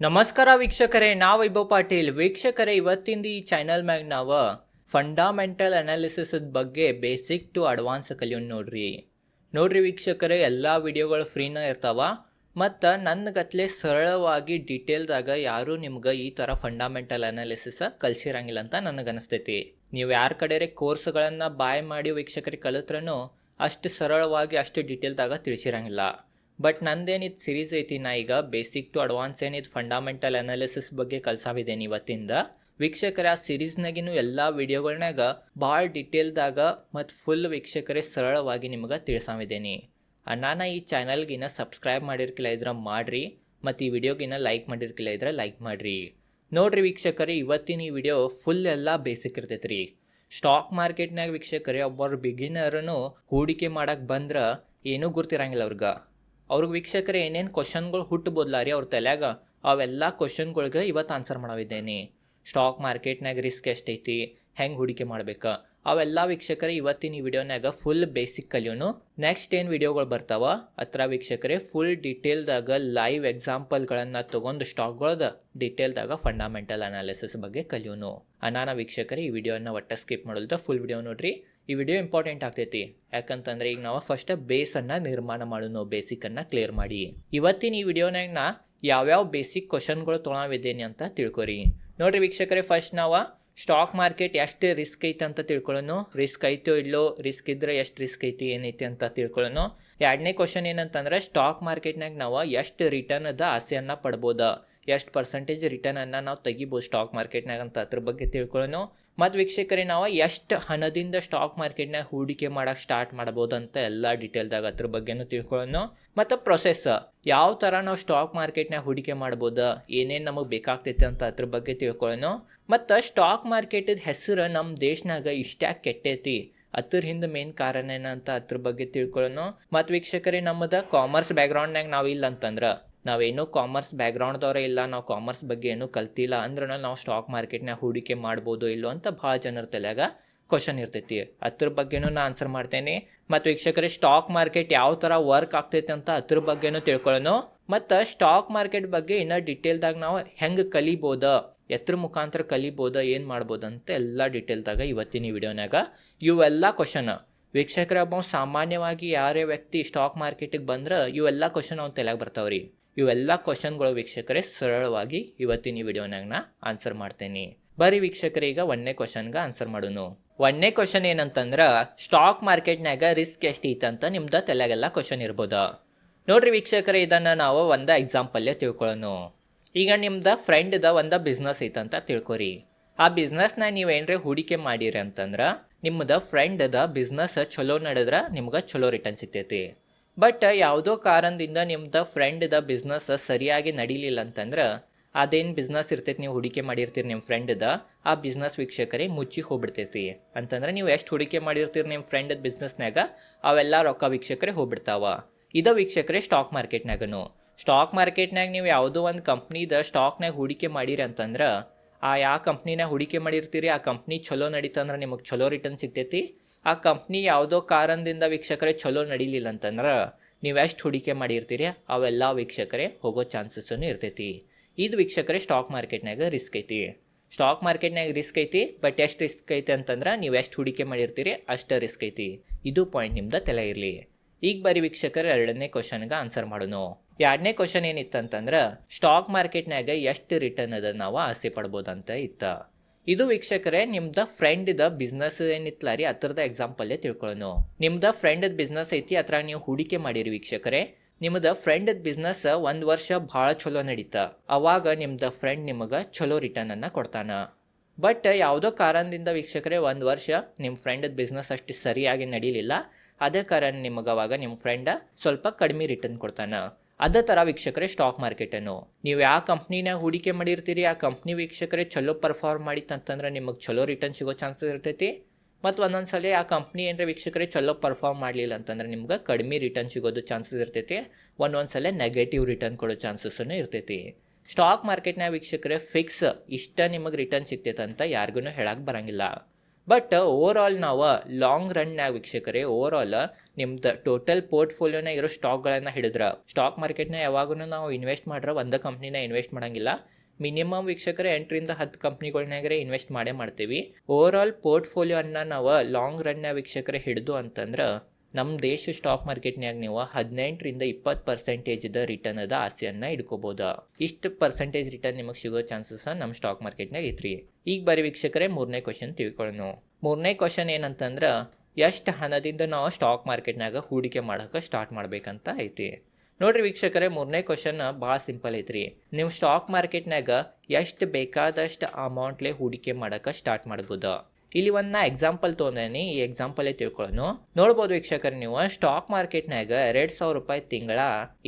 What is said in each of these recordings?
ನಮಸ್ಕಾರ ವೀಕ್ಷಕರೇ, ನಾವು ವೈಭವ್ ಪಾಟೀಲ್. ವೀಕ್ಷಕರೇ, ಇವತ್ತಿಂದ ಈ ಚಾನಲ್ ಮ್ಯಾಗ ನಾವು ಫಂಡಾಮೆಂಟಲ್ ಅನಾಲಿಸಿಸ್ ಬಗ್ಗೆ ಬೇಸಿಕ್ ಟು ಅಡ್ವಾನ್ಸ್ ಕಲಿಯೋಣ ನೋಡ್ರಿ ವೀಕ್ಷಕರೇ, ಎಲ್ಲ ವಿಡಿಯೋಗಳು ಫ್ರೀನ ಇರ್ತಾವ ಮತ್ತು ನನ್ನ ಗತ್ಲೆ ಸರಳವಾಗಿ ಡೀಟೇಲ್ದಾಗ ಯಾರೂ ನಿಮ್ಗೆ ಈ ಥರ ಫಂಡಾಮೆಂಟಲ್ ಅನಾಲಿಸಿಸ್ ಕಲಿಸಿರಂಗಿಲ್ಲ ಅಂತ ನನಗನ್ನಿಸ್ತೈತಿ. ನೀವು ಯಾರ ಕಡೆರೆ ಕೋರ್ಸ್ಗಳನ್ನು ಬಾಯ್ ಮಾಡಿ ವೀಕ್ಷಕರಿಗೆ ಕಲಿತ್ರನೂ ಅಷ್ಟು ಸರಳವಾಗಿ ಅಷ್ಟು ಡೀಟೇಲ್ದಾಗ ತಿಳಿಸಿರಂಗಿಲ್ಲ. ಬಟ್ ನಂದೇನಿದು ಸಿರೀಸ್ ಐತಿ, ನಾ ಈಗ ಬೇಸಿಕ್ ಟು ಅಡ್ವಾನ್ಸ್ ಏನಿದು ಫಂಡಾಮೆಂಟಲ್ ಅನಾಲಿಸಿಸ್ ಬಗ್ಗೆ ಕಲ್ಸಾವಿದ್ದೇನೆ ಇವತ್ತಿಂದ. ವೀಕ್ಷಕರ ಆ ಸಿರೀಸ್ನಾಗಿನೂ ಎಲ್ಲ ವಿಡಿಯೋಗಳ್ನಾಗ ಭಾಳ ಡೀಟೇಲ್ದಾಗ ಮತ್ತು ಫುಲ್ ವೀಕ್ಷಕರೇ ಸರಳವಾಗಿ ನಿಮ್ಗೆ ತಿಳಿಸಾವಿದ್ದೇನೆ. ನಾನು ಈ ಚಾನಲ್ಗಿನ್ನ ಸಬ್ಸ್ಕ್ರೈಬ್ ಮಾಡಿರ್ಕಿಲ್ಲ ಇದ್ರೆ ಮಾಡಿರಿ, ಮತ್ತು ಈ ವಿಡಿಯೋಗಿನ್ನ ಲೈಕ್ ಮಾಡಿರ್ಕಿಲ್ಲ ಇದ್ರೆ ಲೈಕ್ ಮಾಡಿರಿ. ನೋಡ್ರಿ ವೀಕ್ಷಕರೇ, ಇವತ್ತಿನ ಈ ವಿಡಿಯೋ ಫುಲ್ ಎಲ್ಲ ಬೇಸಿಕ್ ಇರ್ತೈತೆ ರೀ. ಸ್ಟಾಕ್ ಮಾರ್ಕೆಟ್ನಾಗ ವೀಕ್ಷಕರೇ ಒಬ್ಬರು ಬಿಗಿನರನು ಹೂಡಿಕೆ ಮಾಡಕ್ಕೆ ಬಂದ್ರೆ ಏನೂ ಗುರ್ತಿರಂಗಿಲ್ಲ ಅವ್ರಿಗೆ ವೀಕ್ಷಕರೇ ಏನೇನು ಕ್ವಶನ್ಗಳು ಹುಟ್ಟಬೋದಲ್ಲ ರೀ ಅವ್ರ ತಲೆಯಾಗ, ಅವೆಲ್ಲ ಕ್ವಶನ್ಗಳಿಗೆ ಇವತ್ತು ಆನ್ಸರ್ ಮಾಡಿದ್ದೇನೆ. ಸ್ಟಾಕ್ ಮಾರ್ಕೆಟ್ನಾಗ ರಿಸ್ಕ್ ಎಷ್ಟೈತಿ, ಹೆಂಗೆ ಹೂಡಿಕೆ ಮಾಡ್ಬೇಕು, ಅವೆಲ್ಲ ವೀಕ್ಷಕರೇ ಇವತ್ತಿನ ಈ ವಿಡಿಯೋನಾಗ ಫುಲ್ ಬೇಸಿಕ್ ಕಲಿಯೋನು. ನೆಕ್ಸ್ಟ್ ಏನು ವಿಡಿಯೋಗಳು ಬರ್ತಾವ ಹತ್ರ ವೀಕ್ಷಕರೇ ಫುಲ್ ಡೀಟೇಲ್ದಾಗ ಲೈವ್ ಎಕ್ಸಾಂಪಲ್ಗಳನ್ನು ತೊಗೊಂಡು ಸ್ಟಾಕ್ಗಳದ ಡೀಟೇಲ್ದಾಗ ಫಂಡಾಮೆಂಟಲ್ ಅನಾಲಿಸಿಸ್ ಬಗ್ಗೆ ಕಲಿಯೋನು. ಅನಾನ ವೀಕ್ಷಕರೇ ಈ ವಿಡಿಯೋನ ಒಟ್ಟು ಸ್ಕಿಪ್ ಮಾಡೋದು ಫುಲ್ ವಿಡಿಯೋ ನೋಡ್ರಿ. ಈ ವಿಡಿಯೋ ಇಂಪಾರ್ಟೆಂಟ್ ಆಗ್ತೈತಿ, ಯಾಕಂತಂದ್ರೆ ಈಗ ನಾವು ಫಸ್ಟ್ ಬೇಸನ್ನು ನಿರ್ಮಾಣ ಮಾಡೋನು, ಬೇಸಿಕನ್ನು ಕ್ಲಿಯರ್ ಮಾಡಿ. ಇವತ್ತಿನ ಈ ವಿಡಿಯೋನಾಗ ನಾ ಯಾವ್ಯಾವ ಬೇಸಿಕ್ ಕ್ವಶನ್ಗಳು ತೊಗೊಳವಿದ್ದೇನೆ ಅಂತ ತಿಳ್ಕೊರಿ. ನೋಡ್ರಿ ವೀಕ್ಷಕರೇ, ಫಸ್ಟ್ ನಾವು ಸ್ಟಾಕ್ ಮಾರ್ಕೆಟ್ ಎಷ್ಟು ರಿಸ್ಕ್ ಐತೆ ಅಂತ ತಿಳ್ಕೊಳ್ಳೋನು, ರಿಸ್ಕ್ ಐತೋ ಇಲ್ಲೋ, ರಿಸ್ಕ್ ಇದ್ರೆ ಎಷ್ಟು ರಿಸ್ಕ್ ಐತಿ ಏನೈತಿ ಅಂತ ತಿಳ್ಕೊಳ್ಳೋನು. ಎರಡನೇ ಕ್ವಶನ್ ಏನಂತಂದ್ರೆ ಸ್ಟಾಕ್ ಮಾರ್ಕೆಟ್ನಾಗ ನಾವು ಎಷ್ಟು ರಿಟರ್ನ್ ಆಸೆಯನ್ನು ಪಡ್ಬೋದ, ಎಷ್ಟು ಪರ್ಸೆಂಟೇಜ್ ರಿಟರ್ನನ್ನು ನಾವು ತೆಗಿಬೋದು ಸ್ಟಾಕ್ ಮಾರ್ಕೆಟ್ನಾಗ ಅಂತ ಅದ್ರ ಬಗ್ಗೆ ತಿಳ್ಕೊಳ್ಳೋನು. ಮತ್ತು ವೀಕ್ಷಕರೇ ನಾವು ಎಷ್ಟು ಹಣದಿಂದ ಸ್ಟಾಕ್ ಮಾರ್ಕೆಟ್ನಾಗ ಹೂಡಿಕೆ ಮಾಡೋಕೆ ಸ್ಟಾರ್ಟ್ ಮಾಡ್ಬೋದು ಅಂತ ಎಲ್ಲ ಡೀಟೇಲ್ದಾಗ ಅದ್ರ ಬಗ್ಗೆನೂ ತಿಳ್ಕೊಳ್ಳೋನು. ಮತ್ತು ಪ್ರೊಸೆಸ್ ಯಾವ ಥರ ನಾವು ಸ್ಟಾಕ್ ಮಾರ್ಕೆಟ್ನಾಗ ಹೂಡಿಕೆ ಮಾಡ್ಬೋದು, ಏನೇನು ನಮಗೆ ಬೇಕಾಗ್ತೈತೆ ಅಂತ ಅದ್ರ ಬಗ್ಗೆ ತಿಳ್ಕೊಳ್ಳೋನು. ಮತ್ತು ಸ್ಟಾಕ್ ಮಾರ್ಕೆಟದ ಹೆಸರು ನಮ್ಮ ದೇಶನಾಗ ಇಷ್ಟ್ಯಾಕೆ ಕೆಟ್ಟೈತಿ, ಅದ್ರ ಹಿಂದೆ ಮೇನ್ ಕಾರಣ ಏನಂತ ಅದ್ರ ಬಗ್ಗೆ ತಿಳ್ಕೊಳ್ಳೋನು. ಮತ್ತು ವೀಕ್ಷಕರೇ ನಮ್ಮದು ಕಾಮರ್ಸ್ ಬ್ಯಾಕ್ಗ್ರೌಂಡ್ನಾಗ ನಾವು ಇಲ್ಲ ಅಂತಂದ್ರೆ, ನಾವೇನೂ ಕಾಮರ್ಸ್ ಬ್ಯಾಕ್ಗ್ರೌಂಡ್ದವರೇ ಇಲ್ಲ, ನಾವು ಕಾಮರ್ಸ್ ಬಗ್ಗೆ ಏನೂ ಕಲ್ತಿಲ್ಲ ಅಂದ್ರೂ ನಾವು ಸ್ಟಾಕ್ ಮಾರ್ಕೆಟ್ನಾಗ ಹೂಡಿಕೆ ಮಾಡ್ಬೋದು ಇಲ್ಲೋ ಅಂತ ಭಾಳ ಜನರ ತಲೆಯಾಗ ಕ್ವಶನ್ ಇರ್ತೈತಿ. ಅದ್ರ ಬಗ್ಗೆನೂ ನಾನು ಆನ್ಸರ್ ಮಾಡ್ತೇನೆ. ಮತ್ತು ವೀಕ್ಷಕರೇ ಸ್ಟಾಕ್ ಮಾರ್ಕೆಟ್ ಯಾವ ಥರ ವರ್ಕ್ ಆಗ್ತೈತೆ ಅಂತ ಅದ್ರ ಬಗ್ಗೆನೂ ತಿಳ್ಕೊಳ್ಳೋನು. ಮತ್ತು ಸ್ಟಾಕ್ ಮಾರ್ಕೆಟ್ ಬಗ್ಗೆ ಇನ್ನೂ ಡೀಟೇಲ್ದಾಗ ನಾವು ಹೆಂಗೆ ಕಲಿಬೋದ, ಎತ್ರ ಮುಖಾಂತರ ಕಲಿಬೋದ, ಏನು ಮಾಡ್ಬೋದು ಅಂತ ಎಲ್ಲ ಡೀಟೇಲ್ದಾಗ ಇವತ್ತಿನ ವಿಡಿಯೋನಾಗ ಇವೆಲ್ಲ ಕ್ವಶನ್ ವೀಕ್ಷಕರ ಒಬ್ಬ ಸಾಮಾನ್ಯವಾಗಿ ಯಾರೇ ವ್ಯಕ್ತಿ ಸ್ಟಾಕ್ ಮಾರ್ಕೆಟಿಗೆ ಬಂದ್ರೆ ಇವೆಲ್ಲ ಕ್ವಶನ್ ಅವ್ನ ತಲೆಯಾಗ ಬರ್ತಾವ್ರಿ. ಇವೆಲ್ಲ ಕ್ವಶನ್ಗಳು ವೀಕ್ಷಕರೇ ಸರಳವಾಗಿ ಇವತ್ತಿನ ವಿಡಿಯೋನಾಗ ನಾ ಆನ್ಸರ್ ಮಾಡ್ತೇನೆ. ಬರೀ ವೀಕ್ಷಕರೇ ಈಗ ಒಂದನೇ ಕ್ವಶನ್ಗೆ ಆನ್ಸರ್ ಮಾಡೋನು. ಒಂದನೇ ಕ್ವಶನ್ ಏನಂತಂದ್ರೆ ಸ್ಟಾಕ್ ಮಾರ್ಕೆಟ್ನಾಗ ರಿಸ್ಕ್ ಎಷ್ಟು ಐತೆ ಅಂತ ನಿಮ್ದು ತಲೆಯಾಗೆಲ್ಲ ಕ್ವಶನ್ ಇರ್ಬೋದ. ನೋಡ್ರಿ ವೀಕ್ಷಕರೇ, ಇದನ್ನು ನಾವು ಒಂದು ಎಕ್ಸಾಂಪಲ್ಲೇ ತಿಳ್ಕೊಳ್ಳೋನು. ಈಗ ನಿಮ್ದು ಫ್ರೆಂಡ್ದ ಒಂದು ಬಿಸ್ನೆಸ್ ಐತಂತ ತಿಳ್ಕೊರಿ. ಆ ಬಿಸ್ನೆಸ್ನ ನೀವೇನ್ರಿ ಹೂಡಿಕೆ ಮಾಡಿರಿ ಅಂತಂದ್ರೆ ನಿಮ್ಮದು ಫ್ರೆಂಡ್ದ ಬಿಸ್ನೆಸ್ ಚಲೋ ನಡೆದ್ರೆ ನಿಮ್ಗೆ ಚಲೋ ರಿಟರ್ನ್ ಸಿಗ್ತೈತಿ. ಬಟ್ ಯಾವುದೋ ಕಾರಣದಿಂದ ನಿಮ್ದು ಫ್ರೆಂಡ್ದ ಬಿಸ್ನೆಸ್ ಸರಿಯಾಗಿ ನಡೀಲಿಲ್ಲ ಅಂತಂದ್ರೆ ಅದೇನು ಬಿಸ್ನೆಸ್ ಇರ್ತೈತಿ ನೀವು ಹೂಡಿಕೆ ಮಾಡಿರ್ತೀರಿ ನಿಮ್ಮ ಫ್ರೆಂಡ್ದ, ಆ ಬಿಸ್ನೆಸ್ ವೀಕ್ಷಕರೇ ಮುಚ್ಚಿ ಹೋಗ್ಬಿಡ್ತೈತಿ. ಅಂತಂದ್ರೆ ನೀವು ಎಷ್ಟು ಹೂಡಿಕೆ ಮಾಡಿರ್ತೀರಿ ನಿಮ್ಮ ಫ್ರೆಂಡ್ದ ಬಿಸ್ನೆಸ್ನಾಗ ಅವೆಲ್ಲ ರೊಕ್ಕ ವೀಕ್ಷಕರೇ ಹೋಗ್ಬಿಡ್ತಾವ. ಇದು ವೀಕ್ಷಕರೇ ಸ್ಟಾಕ್ ಮಾರ್ಕೆಟ್ನಾಗನು. ಸ್ಟಾಕ್ ಮಾರ್ಕೆಟ್ನಾಗ ನೀವು ಯಾವುದೋ ಒಂದು ಕಂಪ್ನಿದ ಸ್ಟಾಕ್ನಾಗ ಹೂಡಿಕೆ ಮಾಡಿರಿ ಅಂತಂದ್ರೆ ಆ ಯಾವ ಕಂಪ್ನಿನಾಗ ಹೂಡಿಕೆ ಮಾಡಿರ್ತೀರಿ ಆ ಕಂಪ್ನಿ ಚಲೋ ನಡೀತಂದ್ರೆ ನಿಮಗೆ ಚಲೋ ರಿಟರ್ನ್ ಸಿಗ್ತೈತಿ. ಆ ಕಂಪ್ನಿ ಯಾವುದೋ ಕಾರಣದಿಂದ ವೀಕ್ಷಕರೇ ಚಲೋ ನಡೀಲಿಲ್ಲ ಅಂತಂದ್ರೆ ನೀವು ಎಷ್ಟು ಹೂಡಿಕೆ ಮಾಡಿರ್ತೀರಿ ಅವೆಲ್ಲ ವೀಕ್ಷಕರೇ ಹೋಗೋ ಚಾನ್ಸಸ್ಸೂ ಇರ್ತೈತಿ. ಇದು ವೀಕ್ಷಕರೇ ಸ್ಟಾಕ್ ಮಾರ್ಕೆಟ್ನಾಗ ರಿಸ್ಕ್ ಐತಿ. ಸ್ಟಾಕ್ ಮಾರ್ಕೆಟ್ನಾಗ ರಿಸ್ಕ್ ಐತಿ, ಬಟ್ ಎಷ್ಟು ರಿಸ್ಕ್ ಐತಿ ಅಂತಂದ್ರೆ ನೀವು ಎಷ್ಟು ಹೂಡಿಕೆ ಮಾಡಿರ್ತೀರಿ ಅಷ್ಟು ರಿಸ್ಕ್ ಐತಿ. ಇದು ಪಾಯಿಂಟ್ ನಿಮ್ದು ತಲೆ ಇರಲಿ. ಈಗ ಬರೀ ವೀಕ್ಷಕರೇ ಎರಡನೇ ಕ್ವಶನ್ಗೆ ಆನ್ಸರ್ ಮಾಡೋನು. ಎರಡನೇ ಕ್ವಶನ್ ಏನಿತ್ತಂತಂದ್ರೆ ಸ್ಟಾಕ್ ಮಾರ್ಕೆಟ್ನಾಗ ಎಷ್ಟು ರಿಟರ್ನ್ ಅದ ನಾವು ಆಸೆ ಪಡ್ಬೋದಂತ ಇತ್ತ. ಇದು ವೀಕ್ಷಕರೇ ನಿಮ್ದು ಫ್ರೆಂಡ್ದ ಬಿಸ್ನೆಸ್ ಏನಿತ್ತಲ್ಲ ರೀ ಅದ್ರದ ಎಕ್ಸಾಂಪಲ್ಲೇ ತಿಳ್ಕೊಳ್ಳೋನು. ನಿಮ್ದು ಫ್ರೆಂಡ್ದ ಬಿಸ್ನೆಸ್ ಐತಿ, ಅದ್ರ ನೀವು ಹೂಡಿಕೆ ಮಾಡಿರಿ ವೀಕ್ಷಕರೇ. ನಿಮ್ದು ಫ್ರೆಂಡ್ದ ಬಿಸ್ನೆಸ್ ಒಂದು ವರ್ಷ ಭಾಳ ಚಲೋ ನಡೀತಾ, ಅವಾಗ ನಿಮ್ದು ಫ್ರೆಂಡ್ ನಿಮಗೆ ಚಲೋ ರಿಟರ್ನನ್ನು ಕೊಡ್ತಾನ. ಬಟ್ ಯಾವುದೋ ಕಾರಣದಿಂದ ವೀಕ್ಷಕರೇ ಒಂದು ವರ್ಷ ನಿಮ್ಮ ಫ್ರೆಂಡ್ದ ಬಿಸ್ನೆಸ್ ಅಷ್ಟು ಸರಿಯಾಗಿ ನಡೀಲಿಲ್ಲ, ಅದೇ ಕಾರಣ ನಿಮಗೆ ಅವಾಗ ನಿಮ್ಮ ಫ್ರೆಂಡ ಸ್ವಲ್ಪ ಕಡಿಮೆ ರಿಟರ್ನ್ ಕೊಡ್ತಾನೆ. ಅದೇ ಥರ ವೀಕ್ಷಕರೇ ಸ್ಟಾಕ್ ಮಾರ್ಕೆಟನ್ನು ನೀವು ಯಾವ ಕಂಪ್ನಿನಾಗ ಹೂಡಿಕೆ ಮಾಡಿರ್ತೀರಿ ಆ ಕಂಪ್ನಿ ವೀಕ್ಷಕರೇ ಚಲೋ ಪರ್ಫಾರ್ಮ್ ಮಾಡಿತ್ತಂತಂದ್ರೆ ನಿಮಗೆ ಚಲೋ ರಿಟರ್ನ್ ಸಿಗೋ ಚಾನ್ಸಸ್ ಇರ್ತೈತಿ. ಮತ್ತು ಒಂದೊಂದು ಸಲ ಆ ಕಂಪ್ನಿ ಏನರ ವೀಕ್ಷಕರೇ ಚಲೋ ಪರ್ಫಾರ್ಮ್ ಮಾಡಲಿಲ್ಲ ಅಂತಂದ್ರೆ ನಿಮ್ಗೆ ಕಡಿಮೆ ರಿಟರ್ನ್ ಸಿಗೋದು ಚಾನ್ಸಸ್ ಇರ್ತೈತಿ. ಒಂದೊಂದು ಸಲ ನೆಗೆಟಿವ್ ರಿಟರ್ನ್ ಕೊಡೋ ಚಾನ್ಸಸ್ಸೂ ಇರ್ತೈತಿ. ಸ್ಟಾಕ್ ಮಾರ್ಕೆಟ್ನಾಗ ವೀಕ್ಷಕರೇ ಫಿಕ್ಸ್ ಇಷ್ಟ ನಿಮಗೆ ರಿಟರ್ನ್ ಸಿಗ್ತೈತೆ ಅಂತ ಯಾರಿಗೂ ಹೇಳಕ್ಕೆ ಬರೋಂಗಿಲ್ಲ. ಬಟ್ ಓವರ್ ಆಲ್ ನಾವು ಲಾಂಗ್ ರನ್ಯಾಗ ವೀಕ್ಷಕರೇ ಓವರ್ ಆಲ್ ನಿಮ್ದು ಟೋಟಲ್ ಪೋರ್ಟ್ಫೋಲಿಯೋನ ಇರೋ ಸ್ಟಾಕ್ಗಳನ್ನು ಹಿಡಿದ್ರೆ ಸ್ಟಾಕ್ ಮಾರ್ಕೆಟ್ನ ಯಾವಾಗೂ ನಾವು ಇನ್ವೆಸ್ಟ್ ಮಾಡ್ರೆ ಒಂದು ಕಂಪ್ನಿನ ಇನ್ವೆಸ್ಟ್ ಮಾಡೋಂಗಿಲ್ಲ. ಮಿನಿಮಮ್ ವೀಕ್ಷಕರೇ 8ರಿಂದ 10 ಕಂಪ್ನಿಗಳ್ನಾಗರೆ ಇನ್ವೆಸ್ಟ್ ಮಾಡ್ತೀವಿ. ಓವರ್ ಆಲ್ ಪೋರ್ಟ್ಫೋಲಿಯೋನ ನಾವು ಲಾಂಗ್ ರನ್ನ ವೀಕ್ಷಕರೇ ಹಿಡಿದು ಅಂತಂದ್ರೆ ನಮ್ಮ ದೇಶ ಸ್ಟಾಕ್ ಮಾರ್ಕೆಟ್ನಾಗ ನೀವು 18ರಿಂದ 20% ರಿಟರ್ನ್ ಅದ ಆಸೆಯನ್ನು ಇಟ್ಕೋಬೋದು. ಇಷ್ಟು ಪರ್ಸೆಂಟೇಜ್ ರಿಟರ್ನ್ ನಿಮಗೆ ಸಿಗೋ ಚಾನ್ಸಸ್ ನಮ್ಮ ಸ್ಟಾಕ್ ಮಾರ್ಕೆಟ್ನಾಗ ಐತ್ರಿ. ಈಗ ಬರೀ ವೀಕ್ಷಕರೇ ಮೂರನೇ ಕ್ವಶನ್ ತಿಳ್ಕೊಳ್ಳೋಣ. ಮೂರನೇ ಕ್ವಶನ್ ಏನಂತಂದ್ರೆ ಎಷ್ಟು ಹಣದಿಂದ ನಾವು ಸ್ಟಾಕ್ ಮಾರ್ಕೆಟ್ನಾಗ ಹೂಡಿಕೆ ಮಾಡೋಕೆ ಸ್ಟಾರ್ಟ್ ಮಾಡ್ಬೇಕಂತ ಐತಿ. ನೋಡ್ರಿ ವೀಕ್ಷಕರೇ, ಮೂರನೇ ಕ್ವಶನ್ ಭಾಳ ಸಿಂಪಲ್ ಐತ್ರಿ. ನೀವು ಸ್ಟಾಕ್ ಮಾರ್ಕೆಟ್ನಾಗ ಎಷ್ಟು ಬೇಕಾದಷ್ಟು ಅಮೌಂಟ್ಲೆ ಹೂಡಿಕೆ ಮಾಡೋಕೆ ಸ್ಟಾರ್ಟ್ ಮಾಡ್ಬೋದು. ಇಲ್ಲಿ ಒಂದು ಎಕ್ಸಾಂಪಲ್ ತೊಗೊಂಡೇನಿ, ಈ ಎಕ್ಸಾಂಪಲೇ ತಿಳ್ಕೊಳ್ಳೋಣ. ನೋಡ್ಬೋದು ವೀಕ್ಷಕರೇ, ನೀವು ಸ್ಟಾಕ್ ಮಾರ್ಕೆಟ್ನಾಗ 2,000 ರೂಪಾಯಿ ತಿಂಗಳ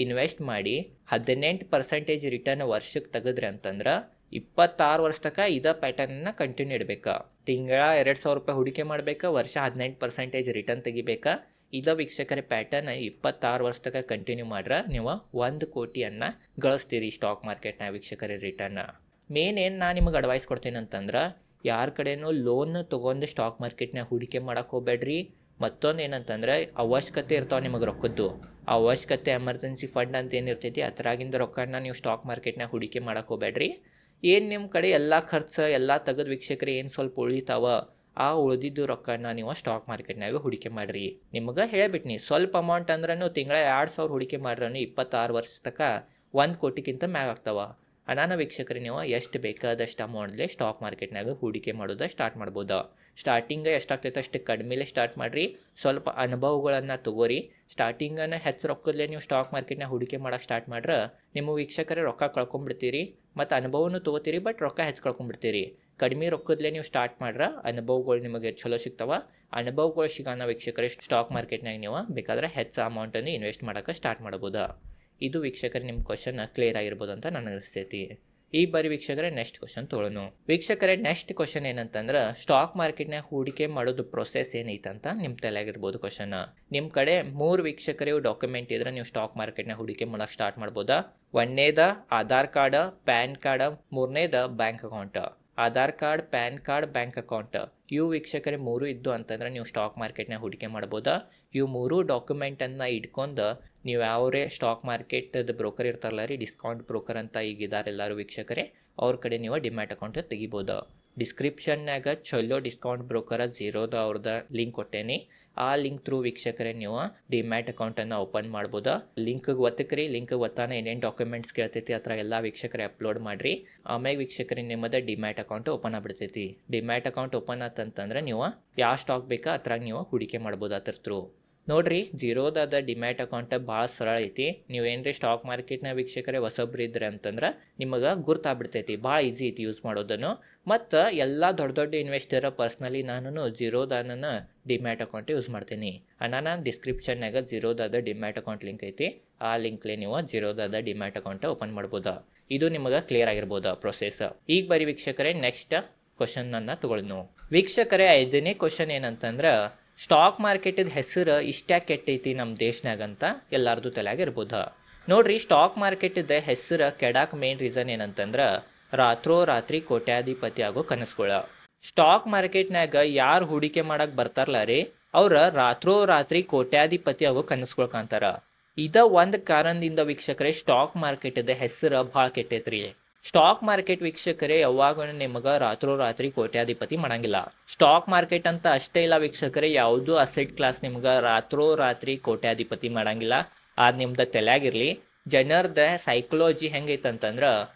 ಇನ್ವೆಸ್ಟ್ ಮಾಡಿ 18% ರಿಟರ್ನ್ ವರ್ಷಕ್ಕೆ ತೆಗೆದ್ರಿ ಅಂತಂದ್ರೆ 26 ವರ್ಷ ತನಕ ಇದೇ ಪ್ಯಾಟರ್ನ್ನ ಕಂಟಿನ್ಯೂ ಇಡಬೇಕಾ. ತಿಂಗಳ 2,000 ರೂಪಾಯಿ ಹೂಡಿಕೆ ಮಾಡ್ಬೇಕಾ, ವರ್ಷ 18% ರಿಟರ್ನ್ ತೆಗಿಬೇಕಾ. ಇದ ವೀಕ್ಷಕರೇ ಪ್ಯಾಟರ್ನ್ 26 ವರ್ಷ ತನಕ ಕಂಟಿನ್ಯೂ ಮಾಡ್ರೆ ನೀವು 1 ಕೋಟಿಯನ್ನು ಗಳಿಸ್ತೀರಿ ಸ್ಟಾಕ್ ಮಾರ್ಕೆಟ್ನ ವೀಕ್ಷಕರೇ ರಿಟರ್ನ್. ಮೇನ್ ಏನು ನಾನು ನಿಮಗೆ ಅಡ್ವೈಸ್ ಕೊಡ್ತೇನೆ ಅಂತಂದ್ರೆ, ಯಾರ ಕಡೆನೂ ಲೋನ್ ತೊಗೊಂಡು ಸ್ಟಾಕ್ ಮಾರ್ಕೆಟ್ನಾಗ ಹೂಡಿಕೆ ಮಾಡೋಕೆ ಹೋಗ್ಬೇಡ್ರಿ. ಮತ್ತೊಂದು ಏನಂತಂದ್ರೆ ಅವಶ್ಯಕತೆ ಇರ್ತಾವೆ ನಿಮಗೆ ರೊಕ್ಕದ್ದು. ಆ ಅವಶ್ಯಕತೆ ಎಮರ್ಜೆನ್ಸಿ ಫಂಡ್ ಅಂತ ಏನಿರ್ತೈತಿ ಅದರಾಗಿಂದ ರೊಕ್ಕನ ನೀವು ಸ್ಟಾಕ್ ಮಾರ್ಕೆಟ್ನಾಗ ಹೂಡಿಕೆ ಮಾಡೋಕೆ ಹೋಗ್ಬೇಡ್ರಿ. ಏನು ನಿಮ್ಮ ಕಡೆ ಎಲ್ಲ ಖರ್ಚು ಎಲ್ಲ ತೆಗೆದು ವೀಕ್ಷಕರೇ ಏನು ಸ್ವಲ್ಪ ಉಳಿತಾವ, ಆ ಉಳಿದಿದ್ದು ರೊಕ್ಕನ ನೀವು ಸ್ಟಾಕ್ ಮಾರ್ಕೆಟ್ನಾಗ ಹೂಡಿಕೆ ಮಾಡಿರಿ. ನಿಮಗೆ ಹೇಳಿಬಿಟ್ನಿ, ಸ್ವಲ್ಪ ಅಮೌಂಟ್ ಅಂದ್ರೂ ತಿಂಗಳ 2,000 ಹೂಡಿಕೆ ಮಾಡ್ರೂ 26 ವರ್ಷ ತನಕ 1 ಕೋಟಿಗಿಂತ ಮ್ಯಾಗ ಆಗ್ತಾವ. ಅನಾನ ವೀಕ್ಷಕರೇ, ನೀವು ಎಷ್ಟು ಬೇಕಾದಷ್ಟು ಅಮೌಂಟ್ಲೆ ಸ್ಟಾಕ್ ಮಾರ್ಕೆಟ್ನಾಗ ಹೂಡಿಕೆ ಮಾಡೋದು ಸ್ಟಾರ್ಟ್ ಮಾಡ್ಬೋದು. ಸ್ಟಾರ್ಟಿಂಗ್ ಎಷ್ಟಾಗ್ತೈತೆ ಅಷ್ಟು ಕಡಿಮೆಲೆ ಸ್ಟಾರ್ಟ್ ಮಾಡಿರಿ. ಸ್ವಲ್ಪ ಅನುಭವಗಳನ್ನು ತಗೋರಿ. ಸ್ಟಾರ್ಟಿಂಗನ್ನು ಹೆಚ್ಚು ರೊಕ್ಕದಲ್ಲೇ ನೀವು ಸ್ಟಾಕ್ ಮಾರ್ಕೆಟ್ನಾಗ ಹೂಡಿಕೆ ಮಾಡೋಕೆ ಸ್ಟಾರ್ಟ್ ಮಾಡ್ರೆ ನಿಮ್ಮ ವೀಕ್ಷಕರೇ ರೊಕ್ಕ ಕಳ್ಕೊಂಡ್ಬಿಡ್ತೀರಿ. ಮತ್ತು ಅನುಭವನೂ ತೊಗೋತೀರಿ, ಬಟ್ ರೊಕ್ಕ ಹೆಚ್ಚು ಕಳ್ಕೊಂಡ್ಬಿಡ್ತೀರಿ. ಕಡಿಮೆ ರೊಕ್ಕದಲ್ಲೇ ನೀವು ಸ್ಟಾರ್ಟ್ ಮಾಡ್ರೆ ಅನುಭವಗಳು ನಿಮಗೆ ಚಲೋ ಸಿಗ್ತಾವ. ಅನುಭವಗಳು ಸಿಗೋಣ ವೀಕ್ಷಕರೇ ಸ್ಟಾಕ್ ಮಾರ್ಕೆಟ್ನಾಗ ನೀವು ಬೇಕಾದ್ರೆ ಹೆಚ್ಚು ಅಮೌಂಟನ್ನು ಇನ್ವೆಸ್ಟ್ ಮಾಡೋಕೆ ಸ್ಟಾರ್ಟ್ ಮಾಡ್ಬೋದು. ಇದು ವೀಕ್ಷಕರೇ ನಿಮ್ಮ ಕ್ವಶನ್ ಕ್ಲಿಯರ್ ಆಗಿರ್ಬೋದು ಅಂತ ನನಗೆ ಅನಿಸ್ತೈತಿ. ಈ ಬಾರಿ ವೀಕ್ಷಕರೇ ನೆಕ್ಸ್ಟ್ ಕ್ವಶನ್ ತೊಗೊಳ್ಳೋಣ. ವೀಕ್ಷಕರೇ ನೆಕ್ಸ್ಟ್ ಕ್ವಶನ್ ಏನಂತಂದ್ರೆ ಸ್ಟಾಕ್ ಮಾರ್ಕೆಟ್ನಾಗ ಹೂಡಿಕೆ ಮಾಡೋದು ಪ್ರೊಸೆಸ್ ಏನೈತಂತ ನಿಮ್ಮ ತಲೆಯಾಗಿರ್ಬೋದು ಕ್ವಶನ್. ನಿಮ್ಮ ಕಡೆ 3 ವೀಕ್ಷಕರೇ ಡಾಕ್ಯುಮೆಂಟ್ ಇದ್ರೆ ನೀವು ಸ್ಟಾಕ್ ಮಾರ್ಕೆಟ್ನಾಗ ಹೂಡಿಕೆ ಮಾಡೋಕೆ ಸ್ಟಾರ್ಟ್ ಮಾಡ್ಬೋದಾ. ಒಂದನೇದ ಆಧಾರ್ ಕಾರ್ಡ್, ಪ್ಯಾನ್ ಕಾರ್ಡ್, ಮೂರನೇದ bank account. Aadhaar card, PAN card, bank account ಇವು ವೀಕ್ಷಕರೇ 3 ಇದ್ದು ಅಂತಂದ್ರೆ ನೀವು ಸ್ಟಾಕ್ ಮಾರ್ಕೆಟ್ನಾಗ ಹೂಡಿಕೆ ಮಾಡ್ಬೋದಾ. ಇವು 3 ಡಾಕ್ಯುಮೆಂಟನ್ನು ಇಟ್ಕೊಂಡು ನೀವು ಯಾವ್ರೇ ಸ್ಟಾಕ್ ಮಾರ್ಕೆಟ್ದು ಬ್ರೋಕರ್ ಇರ್ತಾರಲ್ಲ ರೀ, ಡಿಸ್ಕೌಂಟ್ ಬ್ರೋಕರ್ ಅಂತ ಈಗ ಇದ್ದಾರೆ ಎಲ್ಲರೂ ವೀಕ್ಷಕರೇ, ಅವ್ರ ಕಡೆ ನೀವು ಡಿಮ್ಯಾಟ್ ಅಕೌಂಟ್ ತೆಗಿಬೋದು. ಡಿಸ್ಕ್ರಿಪ್ಷನ್ನಾಗ ಚಲೋ ಡಿಸ್ಕೌಂಟ್ ಬ್ರೋಕರ ಝೀರೋದ ಅವ್ರದ್ದು ಲಿಂಕ್ ಕೊಟ್ಟೇನಿ. ಆ ಲಿಂಕ್ ಥ್ರೂ ವೀಕ್ಷಕರೇ ನೀವು ಡಿಮ್ಯಾಟ್ ಅಕೌಂಟನ್ನು ಓಪನ್ ಮಾಡ್ಬೋದು. ಲಿಂಕ್ಗೆ ಒತ್ತಕ್ರಿ, ಲಿಂಕ್ಗೆ ಒತ್ತಾನ ಏನೇನು ಡಾಕ್ಯುಮೆಂಟ್ಸ್ ಕೇಳ್ತೈತಿ ಆ ಥರ ಎಲ್ಲ ವೀಕ್ಷಕರೇ ಅಪ್ಲೋಡ್ ಮಾಡಿರಿ. ಆಮೇಲೆ ವೀಕ್ಷಕರೇ ನಿಮ್ಮದು ಡಿಮ್ಯಾಟ್ ಅಕೌಂಟ್ ಓಪನ್ ಆಗ್ಬಿಡ್ತೈತಿ. ಡಿಮ್ಯಾಟ್ ಅಕೌಂಟ್ ಓಪನ್ ಆತಂತಂದ್ರೆ ನೀವು ಯಾವ ಸ್ಟಾಕ್ ಬೇಕಾ ಅದ್ರಾಗ ನೀವು ಹೂಡಿಕೆ ಮಾಡ್ಬೋದು ಅದ್ರ ಥ್ರೂ. ನೋಡ್ರಿ, ಝೀರೋದಾದ ಡಿಮ್ಯಾಟ್ ಅಕೌಂಟ್ ಭಾಳ ಸರಳ ಐತಿ. ನೀವೇನ್ರಿ ಸ್ಟಾಕ್ ಮಾರ್ಕೆಟ್ನ ವೀಕ್ಷಕರೇ ಹೊಸಬ್ರು ಇದ್ರಿ ಅಂತಂದ್ರೆ ನಿಮಗೆ ಗುರ್ತಾಗ್ಬಿಡ್ತೈತಿ. ಭಾಳ ಈಸಿ ಐತಿ ಯೂಸ್ ಮಾಡೋದನ್ನು. ಮತ್ತು ಎಲ್ಲ ದೊಡ್ಡ ದೊಡ್ಡ ಇನ್ವೆಸ್ಟರ್ ಪರ್ಸ್ನಲಿ ನಾನು ಝೀರೋದಾನ ಡಿಮ್ಯಾಟ್ ಅಕೌಂಟ್ ಯೂಸ್ ಮಾಡ್ತೀನಿ. ನಾನು ಡಿಸ್ಕ್ರಿಪ್ಷನ್ನಾಗ ಝೀರೋದಾದ ಡಿಮ್ಯಾಟ್ ಅಕೌಂಟ್ ಲಿಂಕ್ ಐತಿ. ಆ ಲಿಂಕ್ಲೆ ನೀವು ಝೀರೋದಾದ ಡಿಮ್ಯಾಟ್ ಅಕೌಂಟ್ ಓಪನ್ ಮಾಡ್ಬೋದು. ಇದು ನಿಮಗೆ ಕ್ಲಿಯರ್ ಆಗಿರ್ಬೋದು ಪ್ರೊಸೆಸ್. ಈಗ ಬರೀ ವೀಕ್ಷಕರೇ ನೆಕ್ಸ್ಟ್ ಕ್ವಶನನ್ನು ತಗೊಳ್ಳೋಣ. ವೀಕ್ಷಕರೇ 5ನೇ ಕ್ವಶನ್ ಏನಂತಂದ್ರೆ ಸ್ಟಾಕ್ ಮಾರ್ಕೆಟದ ಹೆಸರು ಇಷ್ಟ್ಯಾಕೆ ಕೆಟ್ಟೈತಿ ನಮ್ಮ ದೇಶನಾಗಂತ ಎಲ್ಲಾರ್ದು ತಲೆಯಾಗಿರ್ಬೋದು. ನೋಡ್ರಿ, ಸ್ಟಾಕ್ ಮಾರ್ಕೆಟದ ಹೆಸರು ಕೆಡಾಕ್ ಮೇನ್ ರೀಸನ್ ಏನಂತಂದ್ರೆ ರಾತ್ರೋರಾತ್ರಿ ಕೋಟ್ಯಾಧಿಪತಿ ಆಗೋ ಕನಸುಗಳ. ಸ್ಟಾಕ್ ಮಾರ್ಕೆಟ್ನಾಗ ಯಾರು ಹೂಡಿಕೆ ಮಾಡಕ್ಕೆ ಬರ್ತಾರಲ್ಲ ರೀ, ಅವ್ರ ರಾತ್ರೋರಾತ್ರಿ ಕೋಟ್ಯಾಧಿಪತಿ ಆಗೋ ಕನಸುಗಳು ಕಾಣ್ತಾರ. ಇದ ಒಂದು ಕಾರಣದಿಂದ ವೀಕ್ಷಕರೇ ಸ್ಟಾಕ್ ಮಾರ್ಕೆಟದ ಹೆಸರು ಭಾಳ ಕೆಟ್ಟೈತ್ರಿ. ಸ್ಟಾಕ್ ಮಾರ್ಕೆಟ್ ವೀಕ್ಷಕರೇ ಯಾವಾಗ ನಿಮಗೆ ರಾತ್ರೋರಾತ್ರಿ ಕೋಟ್ಯಾಧಿಪತಿ ಮಾಡಂಗಿಲ್ಲ. ಸ್ಟಾಕ್ ಮಾರ್ಕೆಟ್ ಅಂತ ಅಷ್ಟೇ ಇಲ್ಲ ವೀಕ್ಷಕರೇ, ಯಾವುದು ಅಸೆಟ್ ಕ್ಲಾಸ್ ನಿಮ್ಗೆ ರಾತ್ರೋರಾತ್ರಿ ಕೋಟ್ಯಾಧಿಪತಿ ಮಾಡಂಗಿಲ್ಲ. ಅದು ನಿಮ್ದು ತಲೆಯಾಗಿರಲಿ. ಜನರದ ಸೈಕಾಲಜಿ ಹೆಂಗೈತಂತಂದ್ರೆ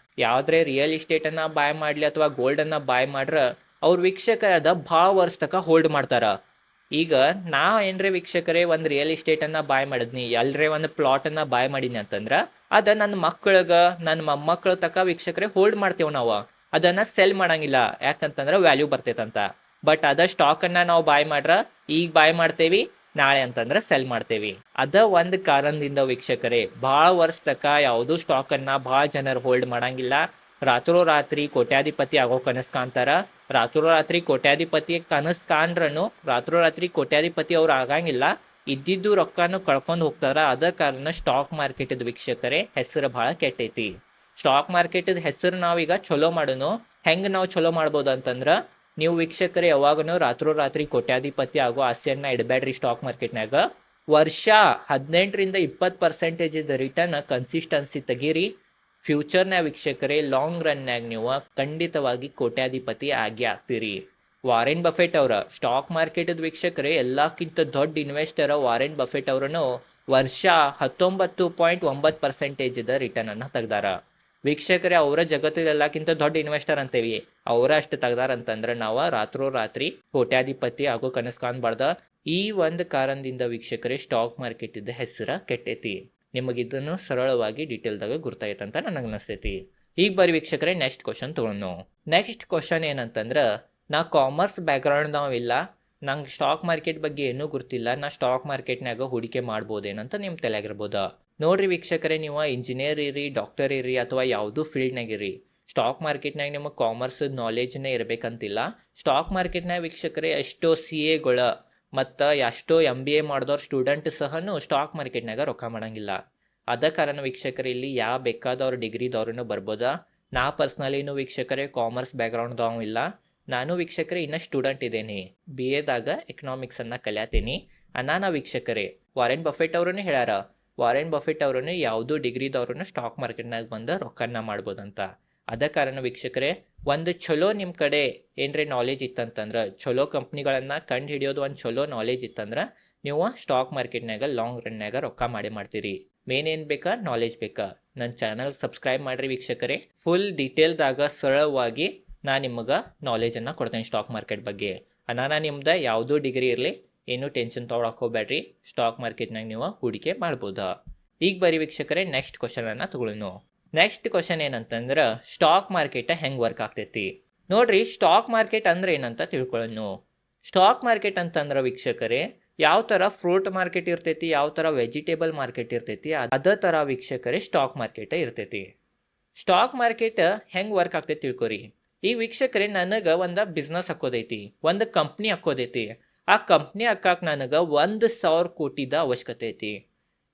ಯಾವುದೇ ರಿಯಲ್ ಎಸ್ಟೇಟನ್ನು ಬಾಯ್ ಮಾಡಲಿ ಅಥವಾ ಗೋಲ್ಡನ್ನು ಬಾಯ್ ಮಾಡ್ರೆ ಅವ್ರ ವೀಕ್ಷಕರದ ಭಾಳ ವರ್ಷ ತನಕ ಹೋಲ್ಡ್ ಮಾಡ್ತಾರ. ಈಗ ನಾ ಏನ್ರೇ ವೀಕ್ಷಕರೇ ಒಂದು ರಿಯಲ್ ಎಸ್ಟೇಟನ್ನು ಬಾಯ್ ಮಾಡಿದ್ನಿ, ಎಲ್ಲರೇ ಒಂದು ಪ್ಲಾಟನ್ನು ಬಾಯ್ ಮಾಡೀನಿ ಅಂತಂದ್ರೆ ಅದು ನನ್ನ ಮಕ್ಕಳಿಗೆ ನನ್ನ ಮೊಮ್ಮಕ್ಕಳ ತನಕ ವೀಕ್ಷಕರೇ ಹೋಲ್ಡ್ ಮಾಡ್ತೇವೆ ನಾವು. ಅದನ್ನು ಸೆಲ್ ಮಾಡಂಗಿಲ್ಲ, ಯಾಕಂತಂದ್ರೆ ವ್ಯಾಲ್ಯೂ ಬರ್ತೈತಂತ. ಬಟ್ ಅದ ಸ್ಟಾಕನ್ನು ನಾವು ಬಾಯ್ ಮಾಡ್ರೆ ಈಗ ಬಾಯ್ ಮಾಡ್ತೇವಿ, ನಾಳೆ ಅಂತಂದ್ರೆ ಸೆಲ್ ಮಾಡ್ತೇವಿ. ಅದ ಒಂದು ಕಾರಣದಿಂದ ವೀಕ್ಷಕರೇ ಭಾಳ ವರ್ಷ ತನಕ ಯಾವುದೂ ಸ್ಟಾಕನ್ನು ಭಾಳ ಜನರು ಹೋಲ್ಡ್ ಮಾಡಂಗಿಲ್ಲ. ರಾತ್ರೋರಾತ್ರಿ ಕೋಟ್ಯಾಧಿಪತಿ ಆಗೋ ಕನಸು ಕಾಣ್ತಾರ. ರಾತ್ರೋರಾತ್ರಿ ಕೋಟ್ಯಾಧಿಪತಿ ಕನಸು ಕಾಣ್ರನು ರಾತ್ರೋರಾತ್ರಿ ಕೋಟ್ಯಾಧಿಪತಿ ಅವ್ರು ಆಗಂಗಿಲ್ಲ. ಇದ್ದಿದ್ದು ರೊಕ್ಕನು ಕಳ್ಕೊಂಡು ಹೋಗ್ತಾರ. ಅದ ಕಾರಣ ಸ್ಟಾಕ್ ಮಾರ್ಕೆಟದ ವೀಕ್ಷಕರೇ ಹೆಸರು ಭಾಳ ಕೆಟ್ಟೈತಿ. ಸ್ಟಾಕ್ ಮಾರ್ಕೆಟದ ಹೆಸರು ನಾವೀಗ ಚಲೋ ಮಾಡೋನು. ಹೆಂಗೆ ನಾವು ಚಲೋ ಮಾಡ್ಬೋದು ಅಂತಂದ್ರೆ ನೀವು ವೀಕ್ಷಕರೇ ಯಾವಾಗನೂ ರಾತ್ರೋರಾತ್ರಿ ಕೋಟ್ಯಾಧಿಪತಿ ಆಗೋ ಆಸೆಯನ್ನ ಇಡಬೇಡ್ರಿ ಸ್ಟಾಕ್ ಮಾರ್ಕೆಟ್ನಾಗ. ವರ್ಷ 18% ಇದ್ದ ರಿಟರ್ನ್ ಕನ್ಸಿಸ್ಟೆನ್ಸಿ ತೆಗೀರಿ. ಫ್ಯೂಚರ್ನ ವೀಕ್ಷಕರೇ ಲಾಂಗ್ ರನ್ಯಾಗ ನೀವು ಖಂಡಿತವಾಗಿ ಕೋಟ್ಯಾಧಿಪತಿ ಆಗೇ ಆಗ್ತೀರಿ. ವಾರೆನ್ ಬಫೆಟ್ ಅವರ ಸ್ಟಾಕ್ ಮಾರ್ಕೆಟ್ ವೀಕ್ಷಕರೇ ಎಲ್ಲಕ್ಕಿಂತ ದೊಡ್ಡ ಇನ್ವೆಸ್ಟರ್ ವಾರೆನ್ ಬಫೆಟ್ ಅವರನ್ನು ವರ್ಷ 19.9% ರಿಟರ್ನ್ ಅನ್ನ ತೆಗ್ದಾರ. ವೀಕ್ಷಕರೇ ಅವರ ಜಗತ್ತದೆಲ್ಲಕ್ಕಿಂತ ದೊಡ್ಡ ಇನ್ವೆಸ್ಟರ್ ಅಂತೇವಿ, ಅವರ ಅಷ್ಟು ತೆಗ್ದಾರ ಅಂತಂದ್ರೆ ನಾವು ರಾತ್ರೋರಾತ್ರಿ ಕೋಟ್ಯಾಧಿಪತಿ ಆಗೋ ಕನಸು ಕಾಣಬಾರ್ದ. ಈ ಒಂದು ಕಾರಣದಿಂದ ವೀಕ್ಷಕರೇ ಸ್ಟಾಕ್ ಮಾರ್ಕೆಟ್ ಇದ್ದ ಹೆಸರ ಕೆಟ್ಟೈತಿ. ನಿಮಗಿದನ್ನು ಸರಳವಾಗಿ ಡೀಟೇಲ್ದಾಗ ಗುರ್ತಾಯ್ತಂತ ನನಗೆ ಅನಿಸ್ತೈತಿ. ಈಗ ಬರೀ ವೀಕ್ಷಕರೇ ನೆಕ್ಸ್ಟ್ ಕ್ವಶನ್ ತಗೊಳ್ಳೋಣ. ನೆಕ್ಸ್ಟ್ ಕ್ವಶನ್ ಏನಂತಂದ್ರೆ, ನಾ ಕಾಮರ್ಸ್ ಬ್ಯಾಕ್ಗ್ರೌಂಡ್ ಇಲ್ಲ, ನಂಗೆ ಸ್ಟಾಕ್ ಮಾರ್ಕೆಟ್ ಬಗ್ಗೆ ಏನೂ ಗೊತ್ತಿಲ್ಲ, ನಾ ಸ್ಟಾಕ್ ಮಾರ್ಕೆಟ್ನಾಗ ಹೂಡಿಕೆ ಮಾಡ್ಬೋದೇನಂತ ನಿಮ್ಮ ತಲೆಯಾಗಿರ್ಬೋದ. ನೋಡ್ರಿ ವೀಕ್ಷಕರೇ, ನೀವು ಇಂಜಿನಿಯರ್ ಇರಿ, ಡಾಕ್ಟರ್ ಇರಿ ಅಥವಾ ಯಾವುದೂ ಫೀಲ್ಡ್ನಾಗ ಇರಿ, ಸ್ಟಾಕ್ ಮಾರ್ಕೆಟ್ನಾಗ ನಿಮಗೆ ಕಾಮರ್ಸ್ ನಾಲೆಜ್ನೇ ಇರಬೇಕಂತಿಲ್ಲ. ಸ್ಟಾಕ್ ಮಾರ್ಕೆಟ್ನಾಗ ವೀಕ್ಷಕರೇ ಎಷ್ಟೋ CA ಮತ್ತು ಎಷ್ಟೋ MBA ಮಾಡಿದವ್ರು ಸ್ಟೂಡೆಂಟ್ ಸಹನು ಸ್ಟಾಕ್ ಮಾರ್ಕೆಟ್ನಾಗ ರೊಕ್ಕ ಮಾಡಂಗಿಲ್ಲ. ಅದ ಕಾರಣ ವೀಕ್ಷಕರೇ ಇಲ್ಲಿ ಯಾವ ಬೇಕಾದವ್ರು ಡಿಗ್ರಿದವ್ರೂ ಬರ್ಬೋದ. ನಾ ಪರ್ಸ್ನಲಿನೂ ವೀಕ್ಷಕರೇ ಕಾಮರ್ಸ್ ಬ್ಯಾಕ್ಗ್ರೌಂಡ್ದವ ಇಲ್ಲ. ನಾನು ವೀಕ್ಷಕರೇ ಇನ್ನೂ ಸ್ಟೂಡೆಂಟ್ ಇದ್ದೇನೆ, BAದಾಗ ಎಕನಾಮಿಕ್ಸನ್ನು ಕಲಿಯತೀನಿ. ಅನಾನ ವೀಕ್ಷಕರೇ ವಾರೆನ್ ಬಫೆಟ್ ಅವ್ರೂ ಹೇಳ್ಯಾರ, ವಾರೆನ್ ಬಫೆಟ್ ಅವ್ರೂ ಯಾವುದೂ ಡಿಗ್ರಿದವ್ರೂ ಸ್ಟಾಕ್ ಮಾರ್ಕೆಟ್ನಾಗ ಬಂದು ರೊಕ್ಕನ ಮಾಡ್ಬೋದಂತ. ಅದ ಕಾರಣ ವೀಕ್ಷಕರೇ ಒಂದು ಚಲೋ ನಿಮ್ಮ ಕಡೆ ಏನರೇ ನಾಲೆಜ್ ಇತ್ತಂತಂದ್ರೆ, ಚಲೋ ಕಂಪ್ನಿಗಳನ್ನು ಕಂಡು ಹಿಡಿಯೋದು ಒಂದು ಚಲೋ ನಾಲೆಜ್ ಇತ್ತಂದ್ರೆ ನೀವು ಸ್ಟಾಕ್ ಮಾರ್ಕೆಟ್ನಾಗ ಲಾಂಗ್ ರನ್ಯಾಗ ರೊಕ್ಕ ಮಾಡ್ತೀರಿ. ಮೇನ್ ಏನು ಬೇಕಾ, ನಾಲೆಜ್ ಬೇಕಾ. ನನ್ನ ಚಾನಲ್ ಸಬ್ಸ್ಕ್ರೈಬ್ ಮಾಡಿರಿ ವೀಕ್ಷಕರೇ. ಫುಲ್ ಡೀಟೇಲ್ದಾಗ ಸರಳವಾಗಿ ನಾ ನಿಮಗೆ ನಾಲೆಜನ್ನು ಕೊಡ್ತೇನೆ ಸ್ಟಾಕ್ ಮಾರ್ಕೆಟ್ ಬಗ್ಗೆ. ನಾನು ನಿಮ್ದು ಯಾವುದೂ ಡಿಗ್ರಿ ಇರಲಿ, ಏನೂ ಟೆನ್ಷನ್ ತೊಗೊಳಕ್ಕೆ ಹೋಗ್ಬೇಡ್ರಿ, ಸ್ಟಾಕ್ ಮಾರ್ಕೆಟ್ನಾಗ ನೀವು ಹೂಡಿಕೆ ಮಾಡ್ಬೋದಾ. ಈಗ ಬರೀ ವೀಕ್ಷಕರೇ ನೆಕ್ಸ್ಟ್ ಕ್ವಶನನ್ನು ತಗೊಳ್ಳೋಣ. ನೆಕ್ಸ್ಟ್ ಕ್ವಶನ್ ಏನಂತಂದ್ರೆ, ಸ್ಟಾಕ್ ಮಾರ್ಕೆಟ್ ಹೆಂಗೆ ವರ್ಕ್ ಆಗ್ತೈತಿ. ನೋಡ್ರಿ, ಸ್ಟಾಕ್ ಮಾರ್ಕೆಟ್ ಅಂದ್ರೆ ಏನಂತ ತಿಳ್ಕೊಳ್ಳೋಣ. ಸ್ಟಾಕ್ ಮಾರ್ಕೆಟ್ ಅಂತಂದ್ರೆ ವೀಕ್ಷಕರೇ ಯಾವ ಥರ ಫ್ರೂಟ್ ಮಾರ್ಕೆಟ್ ಇರ್ತೈತಿ, ಯಾವ ಥರ ವೆಜಿಟೇಬಲ್ ಮಾರ್ಕೆಟ್ ಇರ್ತೈತಿ, ಅದೇ ಥರ ವೀಕ್ಷಕರೇ ಸ್ಟಾಕ್ ಮಾರ್ಕೆಟ್ ಇರ್ತೈತಿ. ಸ್ಟಾಕ್ ಮಾರ್ಕೆಟ್ ಹೆಂಗೆ ವರ್ಕ್ ಆಗ್ತೈತಿ ತಿಳ್ಕೊರಿ. ಈ ವೀಕ್ಷಕರೇ ನನಗೆ ಒಂದು ಬಿಸ್ನೆಸ್ ಹಾಕೋದೈತಿ, ಒಂದು ಕಂಪ್ನಿ ಹಾಕೋದೈತಿ. ಆ ಕಂಪ್ನಿ ಹಾಕಕ್ಕೆ ನನಗೆ 1,000 ಕೋಟಿದ ಅವಶ್ಯಕತೆ ಐತಿ.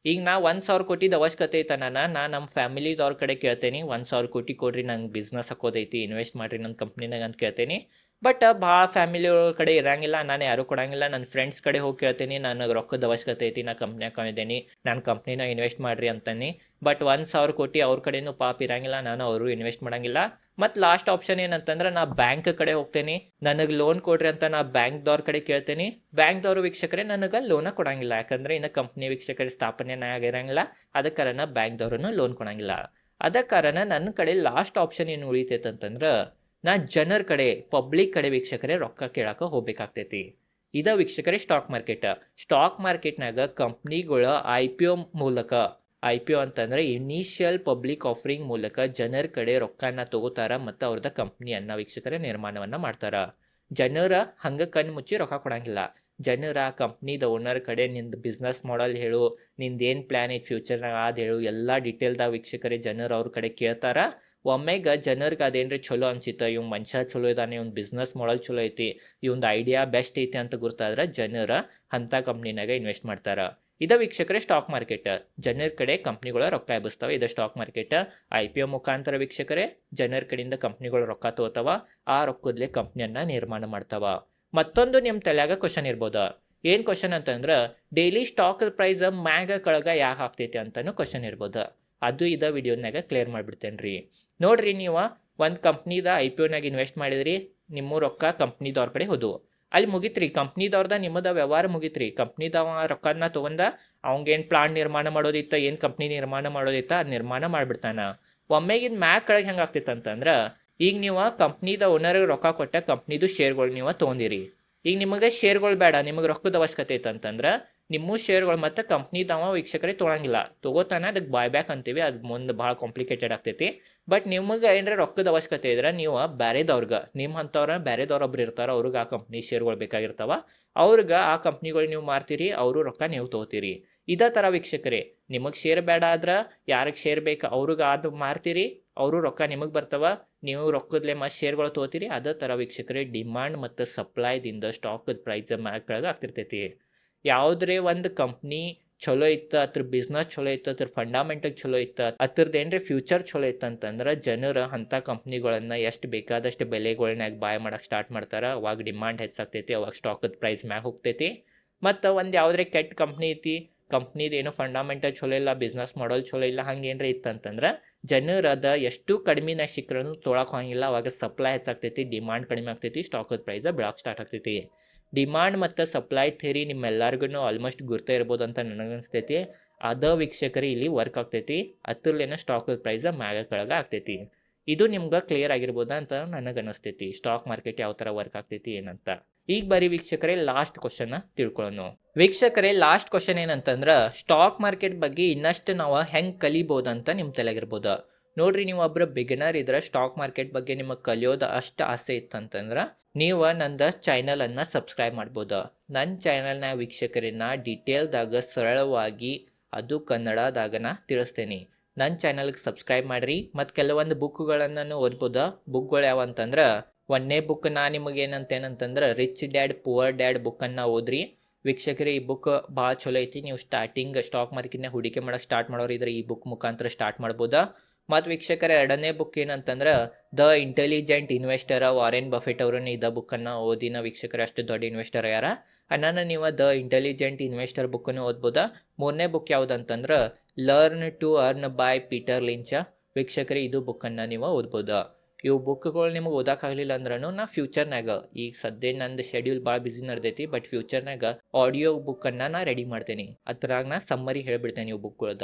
ಈಗ ನಾ 1,000 ಕೋಟಿದ ಅವಶ್ಯಕತೆ ಐತ, ನಾ ನಮ್ಮ ಫ್ಯಾಮಿಲಿದವ್ರ ಕಡೆ ಕೇಳ್ತೇನೆ, 1,000 ಕೋಟಿ ಕೊಡ್ರಿ, ನಂಗೆ ಬಿಸ್ನೆಸ್ ಹಾಕೋದೈತಿ, ಇನ್ವೆಸ್ಟ್ ಮಾಡಿರಿ ನನ್ನ ಕಂಪ್ನಿನಾಗ ಅಂತ ಕೇಳ್ತೇನೆ. ಬಟ್ ಭಾಳ ಫ್ಯಾಮಿಲಿ ಕಡೆ ಇರಂಗಿಲ್ಲ, ನಾನು ಯಾರು ಕೊಡಂಗಿಲ್ಲ. ನನ್ನ ಫ್ರೆಂಡ್ಸ್ ಕಡೆ ಹೋಗಿ ಕೇಳ್ತೀನಿ, ನನಗೆ ರೊಕ್ಕದ ಅವಶ್ಯಕತೆ ಐತಿ, ನಾ ಕಂಪ್ನಿಯಾಗ ಕಾಯಿದ್ದೀನಿ, ನಾನು ಕಂಪ್ನಿನ ಇನ್ವೆಸ್ಟ್ ಮಾಡಿರಿ ಅಂತಾನೆ. ಬಟ್ 1,000 ಕೋಟಿ ಅವ್ರ ಕಡೆನೂ ಪಾಪ ಇರಂಗಿಲ್ಲ, ನಾನು ಅವರು ಇನ್ವೆಸ್ಟ್ ಮಾಡಂಗಿಲ್ಲ. ಮತ್ತು ಲಾಸ್ಟ್ ಆಪ್ಷನ್ ಏನಂತಂದ್ರೆ, ನಾ ಬ್ಯಾಂಕ್ ಕಡೆ ಹೋಗ್ತೇನೆ, ನನಗೆ ಲೋನ್ ಕೊಡ್ರಿ ಅಂತ ನಾ ಬ್ಯಾಂಕ್ದವ್ರ ಕಡೆ ಕೇಳ್ತೇನೆ. ಬ್ಯಾಂಕ್ದವ್ರು ವೀಕ್ಷಕರೇ ನನಗೆ ಲೋನ ಕೊಡಂಗಿಲ್ಲ, ಯಾಕಂದರೆ ಇನ್ನು ಕಂಪ್ನಿ ವೀಕ್ಷಕರ ಸ್ಥಾಪನೆ ಆಗಿರಂಗಿಲ್ಲ. ಅದ ಕಾರಣ ಬ್ಯಾಂಕ್ದವ್ರೂ ಲೋನ್ ಕೊಡಂಗಿಲ್ಲ. ಅದ ಕಾರಣ ನನ್ನ ಕಡೆ ಲಾಸ್ಟ್ ಆಪ್ಷನ್ ಏನು ಉಳಿತೈತೆ ಅಂತಂದ್ರೆ, ನಾ ಜನರ ಕಡೆ, ಪಬ್ಲಿಕ್ ಕಡೆ ವೀಕ್ಷಕರೇ ರೊಕ್ಕ ಕೇಳಕ್ಕೆ ಹೋಗ್ಬೇಕಾಗ್ತೈತಿ. ಇದ ವೀಕ್ಷಕರೇ ಸ್ಟಾಕ್ ಮಾರ್ಕೆಟ್. ಸ್ಟಾಕ್ ಮಾರ್ಕೆಟ್ನಾಗ ಕಂಪ್ನಿಗಳು IPO ಮೂಲಕ, IPO ಅಂತಂದ್ರೆ ಇನಿಷಿಯಲ್ ಪಬ್ಲಿಕ್ ಆಫರಿಂಗ್ ಮೂಲಕ ಜನರ ಕಡೆ ರೊಕ್ಕನ ತಗೋತಾರ ಮತ್ತು ಅವ್ರದ ಕಂಪ್ನಿಯನ್ನ ವೀಕ್ಷಕರೇ ನಿರ್ಮಾಣವನ್ನ ಮಾಡ್ತಾರ. ಜನರ ಹಂಗ ಕಣ್ಣು ಮುಚ್ಚಿ ರೊಕ್ಕ ಕೊಡಂಗಿಲ್ಲ. ಜನರ ಕಂಪ್ನಿದ ಓನರ್ ಕಡೆ ನಿಂದು ಬಿಸ್ನೆಸ್ ಮಾಡೆಲ್ ಹೇಳು, ನಿಂದೇನು ಪ್ಲ್ಯಾನ್ ಐತಿ ಫ್ಯೂಚರ್ನಾಗ ಅದು ಹೇಳು, ಎಲ್ಲ ಡೀಟೇಲ್ದಾಗ ವೀಕ್ಷಕರೇ ಜನರು ಅವ್ರ ಕಡೆ ಕೇಳ್ತಾರ. ಒಮ್ಮೆಗೆ ಜನರಿಗೆ ಅದೇನ್ರಿ ಚಲೋ ಅನ್ಸಿತ್ತ, ಇವ್ ಮನುಷ್ಯ ಚಲೋ ಇದ್ದಾನೆ, ಇವ್ನ ಬಿಸ್ನೆಸ್ ಮಾಡೆಲ್ ಚಲೋ ಐತಿ, ಇವ್ನ ಐಡಿಯಾ ಬೆಸ್ಟ್ ಐತಿ ಅಂತ ಗುರ್ತಾದ್ರೆ ಜನರ ಅಂಥ ಕಂಪ್ನಿನಾಗ ಇನ್ವೆಸ್ಟ್ ಮಾಡ್ತಾರ. ಇದ ವೀಕ್ಷಕರೇ ಸ್ಟಾಕ್ ಮಾರ್ಕೆಟ್. ಜನರ ಕಡೆ ಕಂಪ್ನಿಗಳು ರೊಕ್ಕ ಎಬ್ಬಿಸ್ತಾವೆ, ಇದು ಸ್ಟಾಕ್ ಮಾರ್ಕೆಟ್. IPO ಮುಖಾಂತರ ವೀಕ್ಷಕರೇ ಜನರ ಕಡೆಯಿಂದ ಕಂಪ್ನಿಗಳು ರೊಕ್ಕ ತಗೋತಾವ, ಆ ರೊಕ್ಕದಲ್ಲೇ ಕಂಪ್ನಿಯನ್ನ ನಿರ್ಮಾಣ ಮಾಡ್ತಾವ. ಮತ್ತೊಂದು ನಿಮ್ಮ ತಲೆಯಾಗ ಕ್ವಶನ್ ಇರ್ಬೋದ. ಏನು ಕ್ವಶನ್ ಅಂತಂದ್ರೆ, ಡೈಲಿ ಸ್ಟಾಕ್ ಪ್ರೈಸ್ ಮ್ಯಾಗ ಕೆಳಗ ಯಾಕೆ ಆಗ್ತೈತಿ ಅಂತಾನು ಕ್ವಶನ್ ಇರ್ಬೋದು. ಅದು ಇದ ವಿಡಿಯೋನಾಗ ಕ್ಲಿಯರ್ ಮಾಡಿಬಿಡ್ತೇನೆ ರೀ. ನೋಡ್ರಿ, ನೀವು ಒಂದು ಕಂಪ್ನಿದ IPOನಾಗ ಇನ್ವೆಸ್ಟ್ ಮಾಡಿದ್ರಿ, ನಿಮ್ಮ ರೊಕ್ಕ ಕಂಪ್ನಿದವ್ರ ಕಡೆ ಹೋದವು, ಅಲ್ಲಿ ಮುಗಿತ್ರಿ, ಕಂಪ್ನಿದವ್ರದ ನಿಮ್ಮದ ವ್ಯವಹಾರ ಮುಗಿತ್ರಿ. ಕಂಪ್ನಿದವ ರೊಕ್ಕನ ತೊಗೊಂಡ ಅವಂಗೇನು ಪ್ಲಾಂಟ್ ನಿರ್ಮಾಣ ಮಾಡೋದಿತ್ತ, ಏನು ಕಂಪ್ನಿ ನಿರ್ಮಾಣ ಮಾಡೋದಿತ್ತ ಅದು ನಿರ್ಮಾಣ ಮಾಡಿಬಿಡ್ತಾನ. ಒಮ್ಮೆಗಿನ ಮ್ಯಾಗ ಕೆಳಗೆ ಹೆಂಗೆ ಆಗ್ತೈತೆ ಅಂತಂದ್ರೆ, ಈಗ ನೀವು ಕಂಪ್ನಿದ ಓನರ್ಗೆ ರೊಕ್ಕ ಕೊಟ್ಟ ಕಂಪ್ನಿದು ಶೇರ್ಗಳು ನೀವು ತೊಗೊಂಡಿರಿ. ಈಗ ನಿಮಗೆ ಶೇರ್ಗಳು ಬೇಡ, ನಿಮಗೆ ರೊಕ್ಕದ ಅವಶ್ಯಕತೆ ಐತೆ ಅಂತಂದ್ರೆ ನಿಮ್ಮ ಶೇರ್ಗಳು ಮತ್ತು ಕಂಪ್ನಿದವ ವೀಕ್ಷಕರೇ ತೊಗೊಳಂಗಿಲ್ಲ, ತೊಗೋತಾನೆ, ಅದಕ್ಕೆ ಬಾಯ್ಬ್ಯಾಕ್ ಅಂತೀವಿ. ಅದು ಮುಂದೆ ಭಾಳ ಕಾಂಪ್ಲಿಕೇಟೆಡ್ ಆಗ್ತೈತಿ. ಬಟ್ ನಿಮಗೆ ಏನರ ರೊಕ್ಕದ ಅವಶ್ಯಕತೆ ಇದ್ರೆ ನೀವು ಬೇರೆದವ್ರಿಗೆ, ನಿಮ್ಮ ಅಂಥವ್ರ ಬೇರೆದವ್ರೊಬ್ರು ಇರ್ತಾರೆ, ಅವ್ರಿಗೆ ಆ ಕಂಪ್ನಿ ಶೇರ್ಗಳು ಬೇಕಾಗಿರ್ತಾವ, ಅವ್ರಿಗೆ ಆ ಕಂಪ್ನಿಗಳು ನೀವು ಮಾರ್ತೀರಿ, ಅವರು ರೊಕ್ಕ ನೀವು ತೊಗೋತೀರಿ. ಇದೇ ಥರ ವೀಕ್ಷಕರೇ, ನಿಮಗೆ ಶೇರ್ ಬೇಡ ಆದ್ರೆ ಯಾರಿಗೆ ಶೇರ್ ಬೇಕು ಅವ್ರಿಗೆ ಅದು ಮಾರ್ತೀರಿ, ಅವರು ರೊಕ್ಕ ನಿಮಗೆ ಬರ್ತಾವ, ನೀವು ರೊಕ್ಕದಲ್ಲೇ ಮತ್ತು ಶೇರ್ಗಳು ತೊಗೋತೀರಿ. ಅದೇ ಥರ ವೀಕ್ಷಕರೇ ಡಿಮಾಂಡ್ ಮತ್ತು ಸಪ್ಲೈದಿಂದ ಸ್ಟಾಕದ ಪ್ರೈಸ್ ಮ್ಯಾಗ ಕೆಳಗೆ ಆಗ್ತಿರ್ತೈತಿ. ಯಾವುದೇ ಒಂದು ಕಂಪ್ನಿ ಚಲೋ ಇತ್ತು, ಅದ್ರ ಬಿಸ್ನೆಸ್ ಚಲೋ ಇತ್ತು, ಅದ್ರ ಫಂಡಾಮೆಂಟಲ್ ಚಲೋ ಇತ್ತು, ಅದ್ರದ್ದು ಏನ್ರಿ ಫ್ಯೂಚರ್ ಚಲೋ ಇತ್ತು ಅಂತಂದ್ರೆ ಜನರು ಅಂಥ ಕಂಪ್ನಿಗಳನ್ನ ಎಷ್ಟು ಬೇಕಾದಷ್ಟು ಬೆಲೆಗಳ್ನಾಗ ಬಾಯ್ ಮಾಡಕ್ಕೆ ಸ್ಟಾರ್ಟ್ ಮಾಡ್ತಾರೆ. ಅವಾಗ ಡಿಮಾಂಡ್ ಹೆಚ್ಚಾಗ್ತೈತಿ, ಅವಾಗ ಸ್ಟಾಕದ ಪ್ರೈಸ್ ಮ್ಯಾಗ ಹೋಗ್ತೈತಿ. ಮತ್ತು ಒಂದು ಯಾವುದೇ ಕೆಟ್ಟ ಕಂಪ್ನಿ ಐತಿ, ಕಂಪ್ನಿದು ಏನೋ ಫಂಡಾಮೆಂಟಲ್ ಚಲೋ ಇಲ್ಲ, ಬಿಸ್ನೆಸ್ ಮಾಡಲ್ ಚಲೋ ಇಲ್ಲ, ಹಂಗೆ ಏನ್ರ ಇತ್ತಂತಂದ್ರೆ ಜನರು ಅದ ಎಷ್ಟು ಕಡಿಮೆನಾಗ ಸಿಕ್ಕರೂ ತೊಗೊಳಕ್ಕೆ ಹೋಗಿಲ್ಲ. ಅವಾಗ ಸಪ್ಲೈ ಹೆಚ್ಚಾಗ್ತೈತಿ, ಡಿಮಾಂಡ್ ಕಡಿಮೆ ಆಗ್ತೈತಿ, ಸ್ಟಾಕದ ಪ್ರೈಸ್ ಬೆಳಕ್ಕೆ ಸ್ಟಾರ್ಟ್ ಆಗ್ತೈತಿ. ಡಿಮಾಂಡ್ ಮತ್ತು ಸಪ್ಲೈ ಥಿಯರಿ ನಿಮ್ಮೆಲ್ಲರಿಗೂ ಆಲ್ಮೋಸ್ಟ್ ಗುರ್ತ ಇರ್ಬೋದು ಅಂತ ನನಗನ್ಸ್ತೈತಿ. ಅದ ವೀಕ್ಷಕರೇ ಇಲ್ಲಿ ವರ್ಕ್ ಆಗ್ತೈತಿ, ಅದ್ರಲ್ಲೇನೋ ಸ್ಟಾಕ್ ಪ್ರೈಸ್ ಮ್ಯಾಗ ಕೆಳಗೆ ಆಗ್ತೈತಿ. ಇದು ನಿಮ್ಗೆ ಕ್ಲಿಯರ್ ಆಗಿರ್ಬೋದ ಅಂತ ನನಗೆ ಅನಿಸ್ತೈತಿ, ಸ್ಟಾಕ್ ಮಾರ್ಕೆಟ್ ಯಾವ ಥರ ವರ್ಕ್ ಆಗ್ತೈತಿ ಏನಂತ. ಈಗ ಬರೀ ವೀಕ್ಷಕರೇ ಲಾಸ್ಟ್ ಕ್ವಶನ್ ತಿಳ್ಕೊಳ್ಳೋಣ. ವೀಕ್ಷಕರೇ ಲಾಸ್ಟ್ ಕ್ವಶನ್ ಏನಂತಂದ್ರೆ ಸ್ಟಾಕ್ ಮಾರ್ಕೆಟ್ ಬಗ್ಗೆ ಇನ್ನಷ್ಟು ನಾವು ಹೆಂಗೆ ಕಲಿಬೋದಂತ ನಿಮ್ಮ ತಲೆಗಿರ್ಬೋದು. ನೋಡ್ರಿ, ನೀವು ಒಬ್ಬರು ಬಿಗಿನರ್ ಇದ್ರೆ ಸ್ಟಾಕ್ ಮಾರ್ಕೆಟ್ ಬಗ್ಗೆ ನಿಮಗೆ ಕಲಿಯೋದು ಅಷ್ಟು ಆಸೆ ಇತ್ತಂತಂದ್ರೆ ನೀವು ನಂದು ಚಾನಲನ್ನು ಸಬ್ಸ್ಕ್ರೈಬ್ ಮಾಡ್ಬೋದು. ನನ್ನ ಚಾನಲ್ನ ವೀಕ್ಷಕರನ್ನ ಡೀಟೇಲ್ದಾಗ ಸರಳವಾಗಿ ಅದು ಕನ್ನಡದಾಗನ ತಿಳಿಸ್ತೇನೆ. ನನ್ನ ಚಾನಲ್ಗೆ ಸಬ್ಸ್ಕ್ರೈಬ್ ಮಾಡಿರಿ. ಮತ್ತು ಕೆಲವೊಂದು ಬುಕ್ಗಳನ್ನು ಓದ್ಬೋದು. ಬುಕ್ಗಳು ಯಾವ ಅಂತಂದ್ರೆ, ಒಂದನೇ ಬುಕ್ ನಾ ನಿಮಗೆ ಏನಂತಂದ್ರೆ ರಿಚ್ ಡ್ಯಾಡ್ ಪುವರ್ ಡ್ಯಾಡ್ ಬುಕ್ಕನ್ನು ಓದ್ರಿ ವೀಕ್ಷಕರೇ. ಈ ಬುಕ್ ಭಾಳ ಚಲೋ ಐತಿ. ನೀವು ಸ್ಟಾರ್ಟಿಂಗ್ ಸ್ಟಾಕ್ ಮಾರ್ಕೆಟ್ನ ಹೂಡಿಕೆ ಮಾಡೋಕೆ ಸ್ಟಾರ್ಟ್ ಮಾಡೋರು ಇದ್ರೆ ಈ ಬುಕ್ ಮುಖಾಂತರ ಸ್ಟಾರ್ಟ್ ಮಾಡ್ಬೋದಾ. ಮತ್ತು ವೀಕ್ಷಕರ ಎರಡನೇ ಬುಕ್ ಏನಂತಂದ್ರೆ the intelligent investor, Warren Buffett ಅವರನ್ನ ಇದ ಬುಕ್ಕನ್ನು ಓದಿನ ವೀಕ್ಷಕರ. ಅಷ್ಟು ದೊಡ್ಡ ಇನ್ವೆಸ್ಟರ್ ಯಾರ ಅನ್ನ ನೀವು ದ ಇಂಟೆಲಿಜೆಂಟ್ ಇನ್ವೆಸ್ಟರ್ ಬುಕ್ಕನ್ನು ಓದ್ಬೋದಾ. ಮೂರನೇ ಬುಕ್ ಯಾವುದಂತಂದ್ರೆ learn to earn by Peter Lynch ವೀಕ್ಷಕರೇ. ಇದು ಬುಕ್ಕನ್ನು ನೀವು ಓದ್ಬೋದಾ. ಇವು ಬುಕ್ಗಳು ನಿಮಗೆ ಓದೋಕ್ಕಾಗಲಿಲ್ಲ ಅಂದ್ರೂ ನಾ ಫ್ಯೂಚರ್ನಾಗ, ಈಗ ಸದ್ಯ ನಂದು ಶೆಡ್ಯೂಲ್ ಭಾಳ ಬಿಸಿ ನಡೆದೈತಿ, ಬಟ್ ಫ್ಯೂಚರ್ನಾಗ ಆಡಿಯೋ ಬುಕ್ಕನ್ನು ನಾ ರೆಡಿ ಮಾಡ್ತೇನೆ. ಅದ್ರಾಗ ನಾ ಸಮ್ಮರಿ ಹೇಳ್ಬಿಡ್ತೇನೆ ಇವು ಬುಕ್ಗಳದ.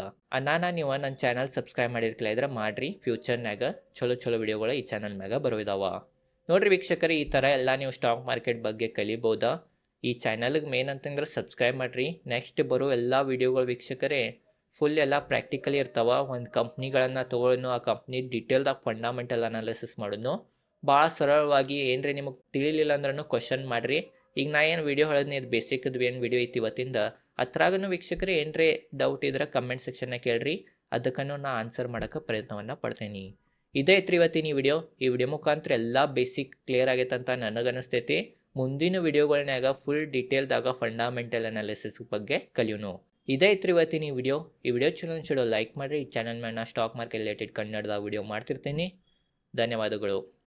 ನೀವು ನನ್ನ ಚಾನಲ್ ಸಬ್ಸ್ಕ್ರೈಬ್ ಮಾಡಿರ್ಕಿಲ್ಲ ಇದ್ರೆ ಮಾಡ್ರಿ. ಫ್ಯೂಚರ್ನಾಗ ಚಲೋ ಚಲೋ ವಿಡಿಯೋಗಳು ಈ ಚಾನಲ್ ಮ್ಯಾಗ ಬರೋದಾವ. ನೋಡ್ರಿ ವೀಕ್ಷಕರೇ, ಈ ಥರ ಎಲ್ಲ ನೀವು ಸ್ಟಾಕ್ ಮಾರ್ಕೆಟ್ ಬಗ್ಗೆ ಕಲಿಬೋದಾ. ಈ ಚಾನಲ್ಗೆ ಮೇನ್ ಅಂತಂದ್ರೆ ಸಬ್ಸ್ಕ್ರೈಬ್ ಮಾಡಿರಿ. ನೆಕ್ಸ್ಟ್ ಬರೋ ಎಲ್ಲ ವಿಡಿಯೋಗಳು ವೀಕ್ಷಕರೇ ಫುಲ್ ಎಲ್ಲ ಪ್ರಾಕ್ಟಿಕಲಿ ಇರ್ತಾವೆ. ಒಂದು ಕಂಪ್ನಿಗಳನ್ನು ತೊಗೊಳ್ಳೋನು, ಆ ಕಂಪ್ನಿ ಡೀಟೇಲ್ದಾಗ ಫಂಡಾಮೆಂಟಲ್ ಅನಾಲಿಸಿಸ್ ಮಾಡೋನು. ಭಾಳ ಸರಳವಾಗಿ ಏನ್ರಿ ನಿಮಗೆ ತಿಳಿಲಿಲ್ಲ ಅಂದ್ರೂ ಕ್ವಶನ್ ಮಾಡಿರಿ. ಈಗ ನಾ ಏನು ವಿಡಿಯೋ ಹೇಳಿದ್ನಿ, ಇದು ಬೇಸಿಕ್ದು ಏನು ವಿಡಿಯೋ ಐತಿ ಇವತ್ತಿಂದ, ಅದ್ರಾಗೂ ವೀಕ್ಷಕರೇ ಏನ್ರಿ ಡೌಟ್ ಇದ್ರೆ ಕಮೆಂಟ್ ಸೆಕ್ಷನ್ನಾಗ ಕೇಳ್ರಿ. ಅದಕ್ಕೂ ನಾ ಆನ್ಸರ್ ಮಾಡೋಕ್ಕೆ ಪ್ರಯತ್ನವನ್ನು ಪಡ್ತೇನೆ. ಇದೇ ಐತ್ರಿ ಇವತ್ತಿನ ಈ ವಿಡಿಯೋ ಮುಖಾಂತರ ಎಲ್ಲ ಬೇಸಿಕ್ ಕ್ಲಿಯರ್ ಆಗೈತೆ ಅಂತ ನನಗನ್ನಿಸ್ತೈತಿ. ಮುಂದಿನ ವಿಡಿಯೋಗಳನ್ಯಾಗ ಫುಲ್ ಡೀಟೇಲ್ದಾಗ ಫಂಡಾಮೆಂಟಲ್ ಅನಾಲಿಸಿಸ್ ಬಗ್ಗೆ ಕಲಿಯೋನು. ಇದೇ ಐತ್ರಿ ಇವತ್ತಿನ ಈ ವಿಡಿಯೋ ಚಲೋ ಲೈಕ್ ಮಾಡಿರಿ. ಈ ಚಾನಲ್ ಮೇಲೆ ನಾ ಸ್ಟಾಕ್ ಮಾರ್ಕೆಟ್ ರಿಲೇಟೆಡ್ ಕನ್ನಡದ ವಿಡಿಯೋ ಮಾಡ್ತಿರ್ತೀನಿ. ಧನ್ಯವಾದಗಳು.